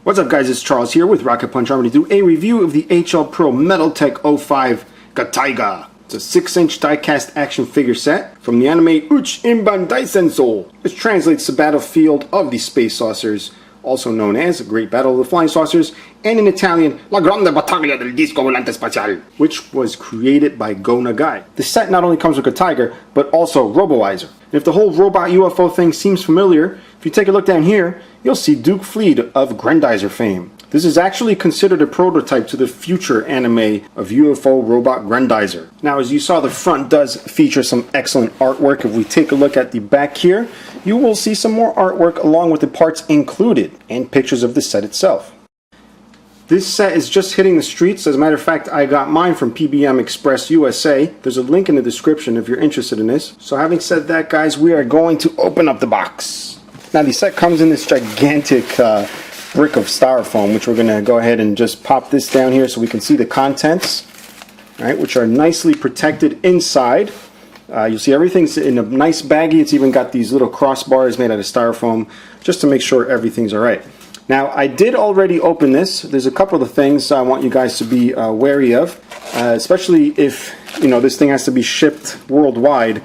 What's up guys, it's Charles here with Rocket Punch. I'm going to do a review of the PRO Metaltech 05 Gattaiger. It's a 6-inch die-cast action figure set from the anime Uchū Enban Daisensō, which translates to Battlefield of the Space Saucers, also known as Great Battle of the Flying Saucers, and in Italian, La Grande Battaglia del Disco Volante Spaziale, which was created by Go Nagai. The set not only comes with Gattaiger, but also Roboizer. And if the whole robot UFO thing seems familiar, if you take a look down here, you'll see Duke Fleet of Grendizer fame. This is actually considered a prototype to the future anime of UFO Robot Grendizer. Now, as you saw, the front does feature some excellent artwork. If we take a look at the back here, you will see some more artwork along with the parts included and pictures of the set itself. This set is just hitting the streets. As a matter of fact, I got mine from PBM Express USA. There's a link in the description if you're interested in this. So having said that, guys, we are going to open up the box. Now, the set comes in this gigantic brick of styrofoam, which we're going to go ahead and just pop this down here so we can see the contents, all right, which are nicely protected inside. You'll see everything's in a nice baggie. It's even got these little crossbars made out of styrofoam just to make sure everything's all right. Now, I did already open this. There's a couple of things I want you guys to be wary of, especially if, you know, this thing has to be shipped worldwide.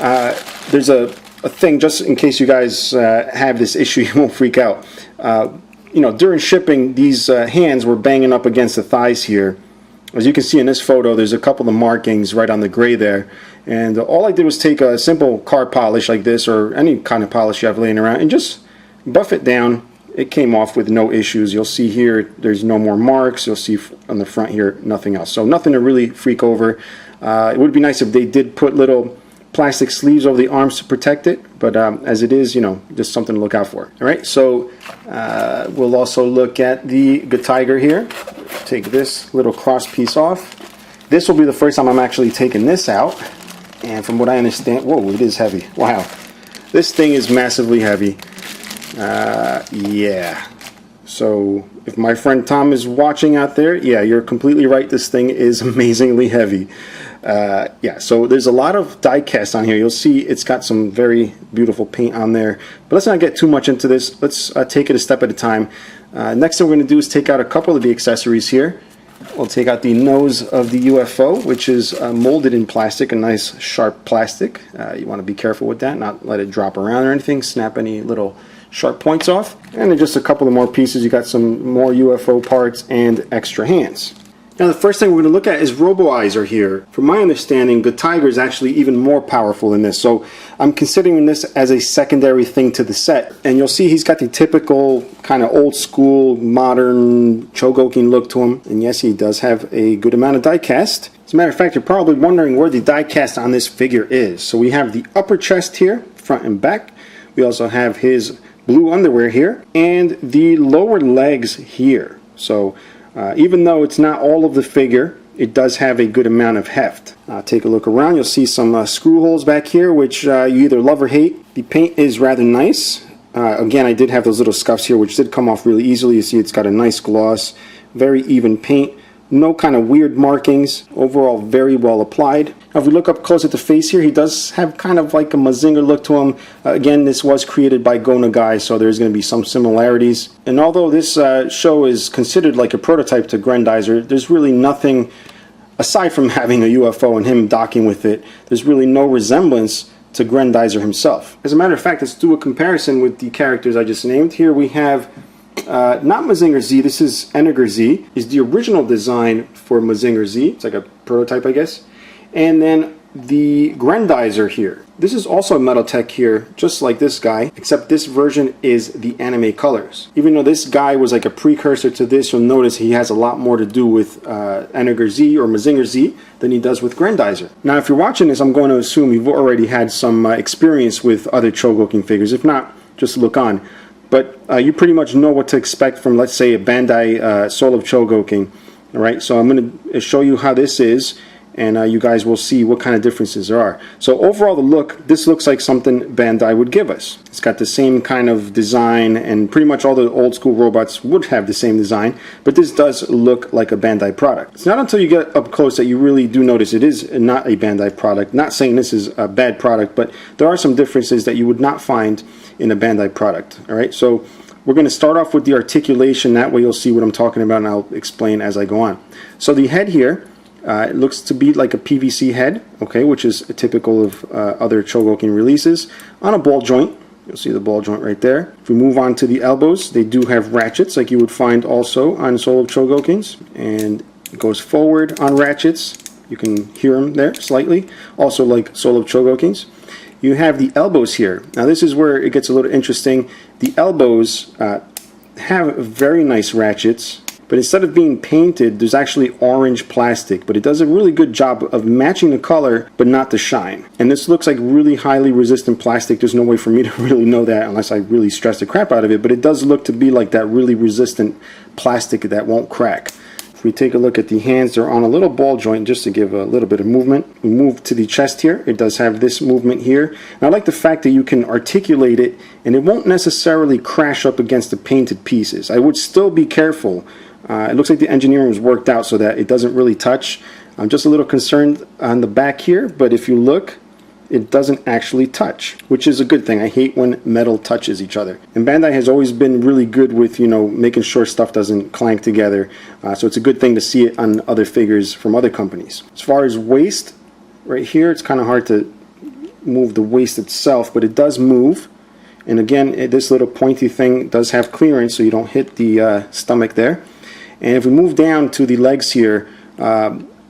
There's a thing, just in case you guys have this issue, you won't freak out. You know, during shipping, these hands were banging up against the thighs here. As you can see in this photo, there's a couple of markings right on the gray there. And all I did was take a simple car polish like this, or any kind of polish you have laying around, and just buff it down. It came off with no issues. You'll see here, there's no more marks. You'll see on the front here, nothing else. So nothing to really freak over. It would be nice if they did put little plastic sleeves over the arms to protect it, but as it is, you know, just something to look out for. All right, so we'll also look at the Gattaiger here. Take this little cross piece off. This will be the first time I'm actually taking this out, and from what I understand, whoa, it is heavy. Wow, this thing is massively heavy. Yeah, so if my friend Tom is watching out there, yeah, you're completely right, this thing is amazingly heavy. Yeah, so there's a lot of die cast on here. You'll see it's got some very beautiful paint on there. But let's not get too much into this. Let's take it a step at a time. Next thing we're going to do is take out a couple of the accessories here. We'll take out the nose of the UFO, which is molded in plastic, a nice sharp plastic. You want to be careful with that, not let it drop around or anything, snap any little sharp points off. And then just a couple of more pieces. You got some more UFO parts and extra hands. Now, the first thing we're going to look at is Roboizer here. From my understanding, Gattaiger is actually even more powerful than this, so I'm considering this as a secondary thing to the set. And you'll see he's got the typical kind of old school, modern, Chogokin look to him. And yes, he does have a good amount of die cast. As a matter of fact, you're probably wondering where the die cast on this figure is. So we have the upper chest here, front and back. We also have his blue underwear here, and the lower legs here. So even though it's not all of the figure, it does have a good amount of heft. Take a look around. You'll see some screw holes back here, which you either love or hate. The paint is rather nice. Again, I did have those little scuffs here, which did come off really easily. You see it's got a nice gloss, very even paint. No kind of weird markings. Overall, very well applied. Now, if we look up close at the face here, he does have kind of like a Mazinger look to him. Again, this was created by Go Nagai, so there's going to be some similarities. And although this show is considered like a prototype to Grendizer, there's really nothing, aside from having a UFO and him docking with it, there's really no resemblance to Grendizer himself. As a matter of fact, let's do a comparison with the characters I just named. Here we have not Mazinger Z, this is Eniger Z, is the original design for Mazinger Z. It's like a prototype, I guess. And then the Grendizer here. This is also a Metaltech here, just like this guy, except this version is the anime colors. Even though this guy was like a precursor to this, you'll notice he has a lot more to do with Eniger Z or Mazinger Z than he does with Grendizer. Now, if you're watching this, I'm going to assume you've already had some experience with other Chogokin figures. If not, just look on. But you pretty much know what to expect from, let's say, a Bandai Soul of Chogokin. All right, so I'm going to show you how this is, and you guys will see what kind of differences there are. So overall, the look, this looks like something Bandai would give us. It's got the same kind of design, and pretty much all the old school robots would have the same design, but this does look like a Bandai product. It's not until you get up close that you really do notice it is not a Bandai product. Not saying this is a bad product, but there are some differences that you would not find in a Bandai product. All right, so We're going to start off with the articulation. That way you'll see what I'm talking about, and I'll explain as I go on. So the head here, it looks to be like a PVC head, okay, which is typical of other Chogokin releases, on a ball joint. You'll see the ball joint right there. If we move on to the elbows, they do have ratchets like you would find also on solo Chogokins, and it goes forward on ratchets. You can hear them there slightly, also like solo Chogokins. You have the elbows here. Now this is where it gets a little interesting. The elbows have very nice ratchets, but instead of being painted, there's actually orange plastic, but it does a really good job of matching the color, but not the shine. And this looks like really highly resistant plastic. There's no way for me to really know that unless I really stress the crap out of it, but it does look to be like that really resistant plastic that won't crack. If we take a look at the hands, they're on a little ball joint just to give a little bit of movement. We move to the chest here. It does have this movement here. And I like the fact that you can articulate it and it won't necessarily crash up against the painted pieces. I would still be careful. It looks like the engineering was worked out so that it doesn't really touch. I'm just a little concerned on the back here, but if you look, it doesn't actually touch, which is a good thing. I hate when metal touches each other. And Bandai has always been really good with, you know, making sure stuff doesn't clank together. So it's a good thing to see it on other figures from other companies. As far as waist, right here, it's kind of hard to move the waist itself, but it does move. And again, this little pointy thing does have clearance so you don't hit the stomach there. And if we move down to the legs here,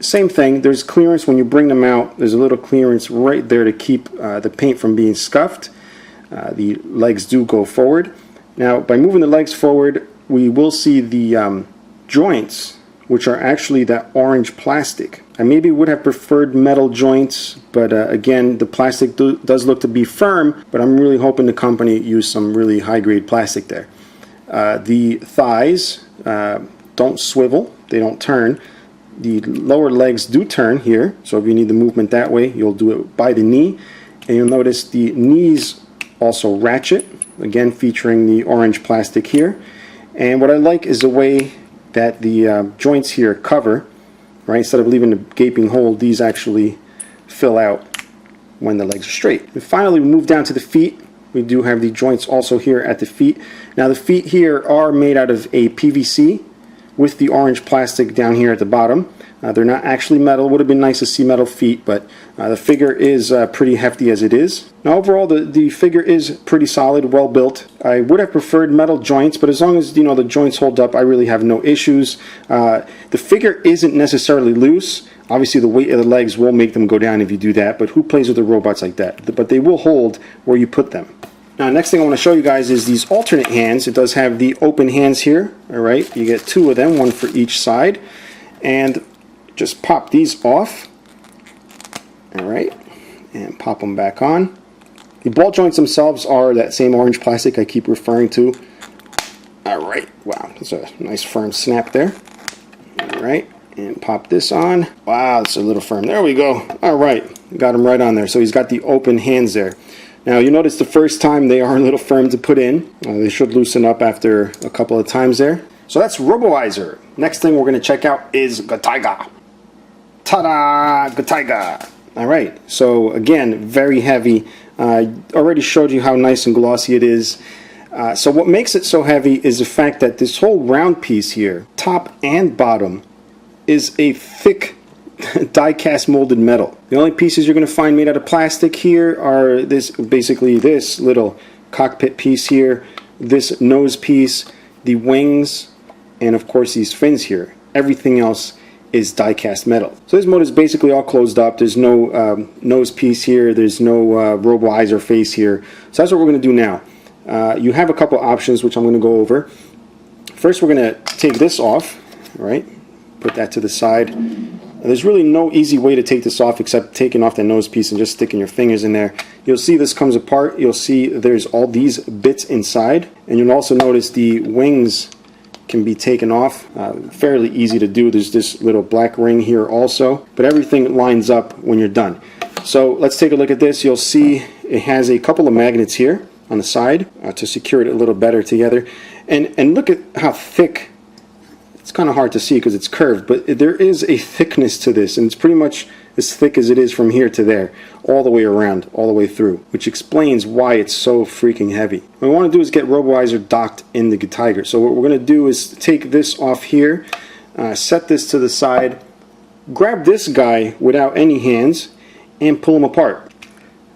same thing. There's clearance when you bring them out. There's a little clearance right there to keep the paint from being scuffed. The legs do go forward. Now, by moving the legs forward, we will see the joints, which are actually that orange plastic. I maybe would have preferred metal joints, but again, the plastic does look to be firm, but I'm really hoping the company used some really high-grade plastic there. The thighs don't swivel, they don't turn. The lower legs do turn here, so if you need the movement that way, you'll do it by the knee. And you'll notice the knees also ratchet, again featuring the orange plastic here. And what I like is the way that the joints here cover, right? Instead of leaving a gaping hole, these actually fill out when the legs are straight. And finally, we move down to the feet. We do have the joints also here at the feet. Now the feet here are made out of a PVC with the orange plastic down here at the bottom. They're not actually metal. Would have been nice to see metal feet, but the figure is pretty hefty as it is. Now overall, the figure is pretty solid, well built. I would have preferred metal joints, but as long as the joints hold up, I really have no issues. The figure isn't necessarily loose. Obviously, the weight of the legs will make them go down if you do that, but who plays with the robots like that? But they will hold where you put them. Now, next thing I want to show you guys is these alternate hands. It does have the open hands here, all right? You get two of them, one for each side. And just pop these off, all right? And pop them back on. The ball joints themselves are that same orange plastic I keep referring to. All right, wow, that's a nice firm snap there. All right, and pop this on. Wow, it's a little firm. There we go. All right, got him right on there. So he's got the open hands there. Now you notice the first time they are a little firm to put in. They should loosen up after a couple of times there. So that's Roboizer. Next thing we're going to check out is Gattaiger. Ta-da! Gattaiger. All right. So again, very heavy. I already showed you how nice and glossy it is. So what makes it so heavy is the fact that this whole round piece here, top and bottom, is a thick die-cast molded metal. The only pieces you're going to find made out of plastic here are basically this little cockpit piece here, this nose piece, the wings, and of course these fins here. Everything else is die-cast metal. So this motor is basically all closed up. There's no nose piece here. There's no Roboizer face here. So that's what we're going to do now. You have a couple options which I'm going to go over. First, we're going to take this off, right? Put that to the side. There's really no easy way to take this off except taking off the nose piece and just sticking your fingers in there. You'll see this comes apart. You'll see there's all these bits inside, and you'll also notice the wings can be taken off. Fairly easy to do. There's this little black ring here also, but everything lines up when you're done. So let's take a look at this. You'll see it has a couple of magnets here on the side to secure it a little better together. And look at how thick It's kind of hard to see because it's curved, but there is a thickness to this, and it's pretty much as thick as it is from here to there, all the way around, all the way through, which explains why it's so freaking heavy. What we want to do is get Roboizer docked in the Gattaiger. So what we're going to do is take this off here, set this to the side, grab this guy without any hands, and pull him apart.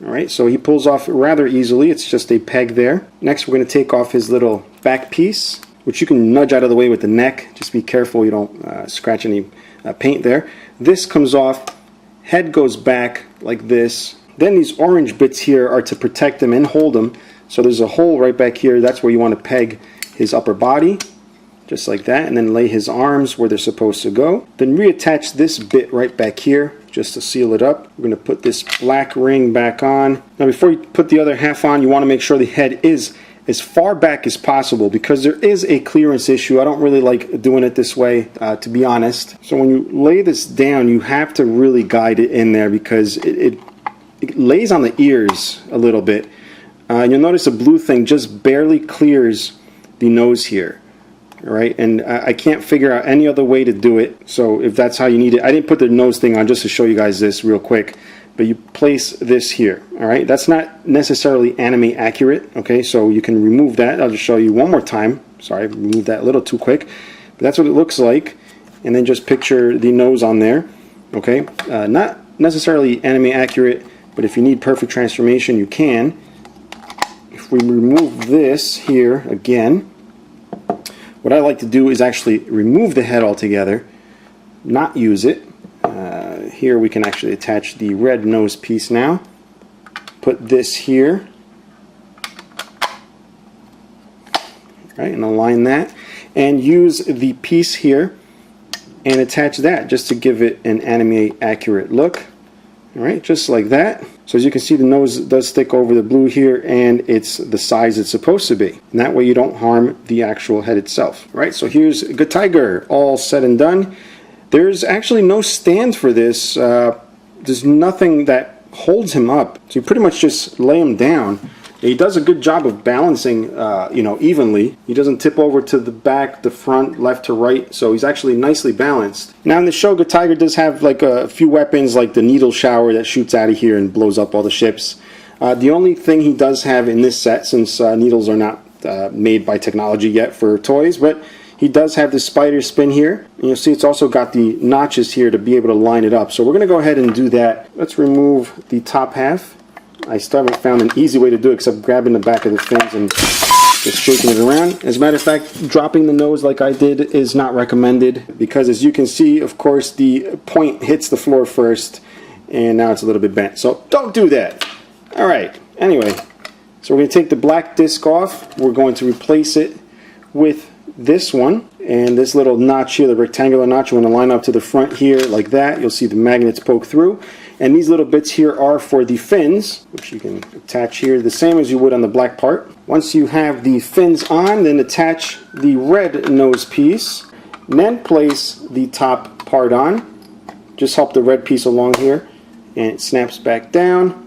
Alright, so he pulls off rather easily. It's just a peg there. Next we're going to take off his little back piece, which you can nudge out of the way with the neck. Just be careful you don't scratch any paint there. This comes off. Head goes back like this. Then these orange bits here are to protect him and hold him. So there's a hole right back here. That's where you want to peg his upper body, just like that, and then lay his arms where they're supposed to go. Then reattach this bit right back here just to seal it up. We're going to put this black ring back on. Now before you put the other half on, you want to make sure the head is as far back as possible because there is a clearance issue. I don't really like doing it this way, to be honest. So when you lay this down, you have to really guide it in there because it lays on the ears a little bit. You'll notice the blue thing just barely clears the nose here. All right, and I can't figure out any other way to do it. So if that's how you need it, I didn't put the nose thing on just to show you guys this real quick. But you place this here, all right? That's not necessarily anime accurate, okay? So you can remove that. I'll just show you one more time. Sorry, I removed that a little too quick. But that's what it looks like. And then just picture the nose on there, okay? Not necessarily anime accurate, but if you need perfect transformation, you can. If we remove this here again, what I like to do is actually remove the head altogether, not use it. Here we can actually attach the red nose piece now. Put this here. Right, and align that. And use the piece here and attach that just to give it an anime accurate look. Alright, just like that. So as you can see, the nose does stick over the blue here and it's the size it's supposed to be. And that way you don't harm the actual head itself. Alright, so here's Gattaiger all said and done. There's actually no stand for this. There's nothing that holds him up. So you pretty much just lay him down. He does a good job of balancing, evenly. He doesn't tip over to the back, the front, left to right. So he's actually nicely balanced. Now in the show, Gattaiger does have like a few weapons, like the needle shower that shoots out of here and blows up all the ships. The only thing he does have in this set, since needles are not made by technology yet for toys, but he does have the spider spin here, and you'll see it's also got the notches here to be able to line it up. So we're going to go ahead and do that. Let's remove the top half. I still haven't found an easy way to do it except grabbing the back of the fins and just shaking it around. As a matter of fact, dropping the nose like I did is not recommended because as you can see, of course, the point hits the floor first and now it's a little bit bent. So don't do that. Alright, anyway, so we're going to take the black disc off. We're going to replace it with this one, and this little notch here, the rectangular notch, we're going to line up to the front here like that. You'll see the magnets poke through, and these little bits here are for the fins, which you can attach here the same as you would on the black part. Once you have the fins on, then attach the red nose piece, and then place the top part on. Just help the red piece along here, and it snaps back down.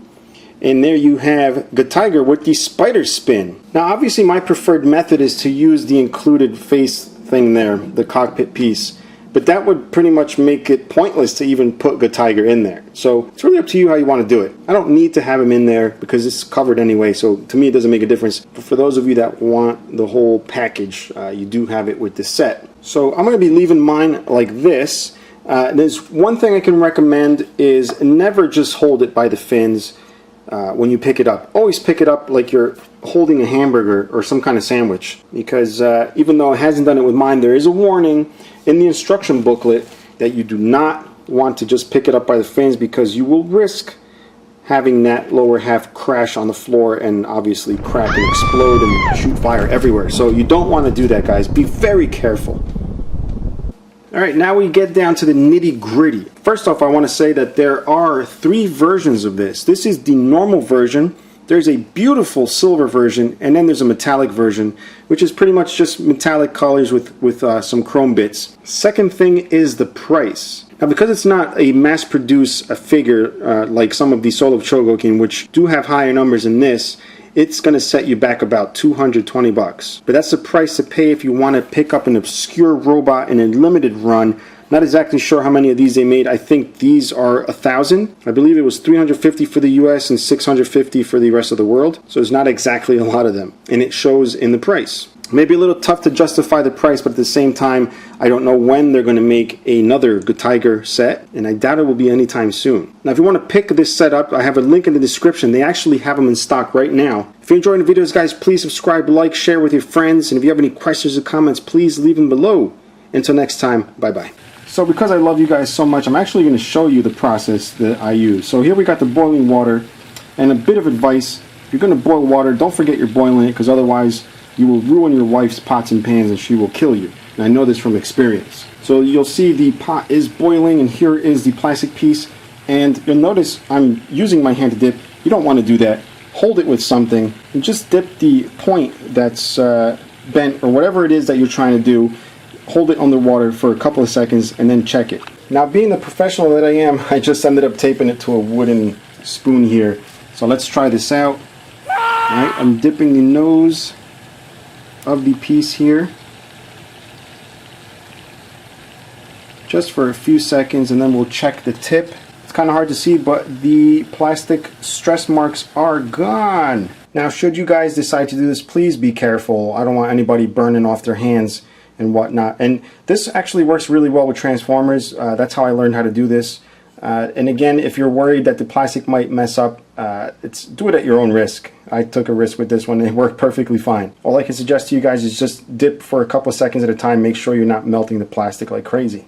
And there you have Gattaiger with the spider spin. Now obviously my preferred method is to use the included face thing there, the cockpit piece. But that would pretty much make it pointless to even put Gattaiger in there. So it's really up to you how you want to do it. I don't need to have him in there because it's covered anyway, so to me it doesn't make a difference. But for those of you that want the whole package, you do have it with this set. So I'm going to be leaving mine like this. There's one thing I can recommend is never just hold it by the fins. When you pick it up, always pick it up like you're holding a hamburger or some kind of sandwich, because even though it hasn't done it with mine, there is a warning in the instruction booklet that you do not want to just pick it up by the fins because you will risk having that lower half crash on the floor and obviously crack and explode and shoot fire everywhere. So you don't want to do that, guys. Be very careful. Alright, now we get down to the nitty gritty. First off, I want to say that there are 3 versions of this. This is the normal version. There's a beautiful silver version, and then there's a metallic version, which is pretty much just metallic colors with some chrome bits. Second thing is the price. Now, because it's not a mass-produced figure like some of the Soul of Chogokin, which do have higher numbers than this, it's going to set you back about 220 bucks. But that's the price to pay if you want to pick up an obscure robot in a limited run. Not exactly sure how many of these they made. I think these are 1,000. I believe it was 350 for the US and 650 for the rest of the world. So it's not exactly a lot of them. And it shows in the price. Maybe a little tough to justify the price, but at the same time, I don't know when they're going to make another Gattaiger set, and I doubt it will be anytime soon. Now, if you want to pick this set up, I have a link in the description. They actually have them in stock right now. If you're enjoying the videos, guys, please subscribe, like, share with your friends, and if you have any questions or comments, please leave them below. Until next time, bye-bye. So because I love you guys so much, I'm actually going to show you the process that I use. So here we got the boiling water, and a bit of advice. If you're going to boil water, don't forget you're boiling it, because otherwise you will ruin your wife's pots and pans and she will kill you. And I know this from experience. So you'll see the pot is boiling, and here is the plastic piece. And you'll notice I'm using my hand to dip. You don't want to do that. Hold it with something and just dip the point that's bent, or whatever it is that you're trying to do. Hold it underwater for a couple of seconds and then check it. Now, being the professional that I am, I just ended up taping it to a wooden spoon here. So let's try this out. All right, I'm dipping the nose of the piece here just for a few seconds, and then we'll check the tip. It's kind of hard to see, but the plastic stress marks are gone. Now, should you guys decide to do this, please be careful. I don't want anybody burning off their hands and whatnot. And this actually works really well with transformers. That's how I learned how to do this. And again, if you're worried that the plastic might mess up, do it at your own risk. I took a risk with this one and it worked perfectly fine. All I can suggest to you guys is just dip for a couple of seconds at a time. Make sure you're not melting the plastic like crazy.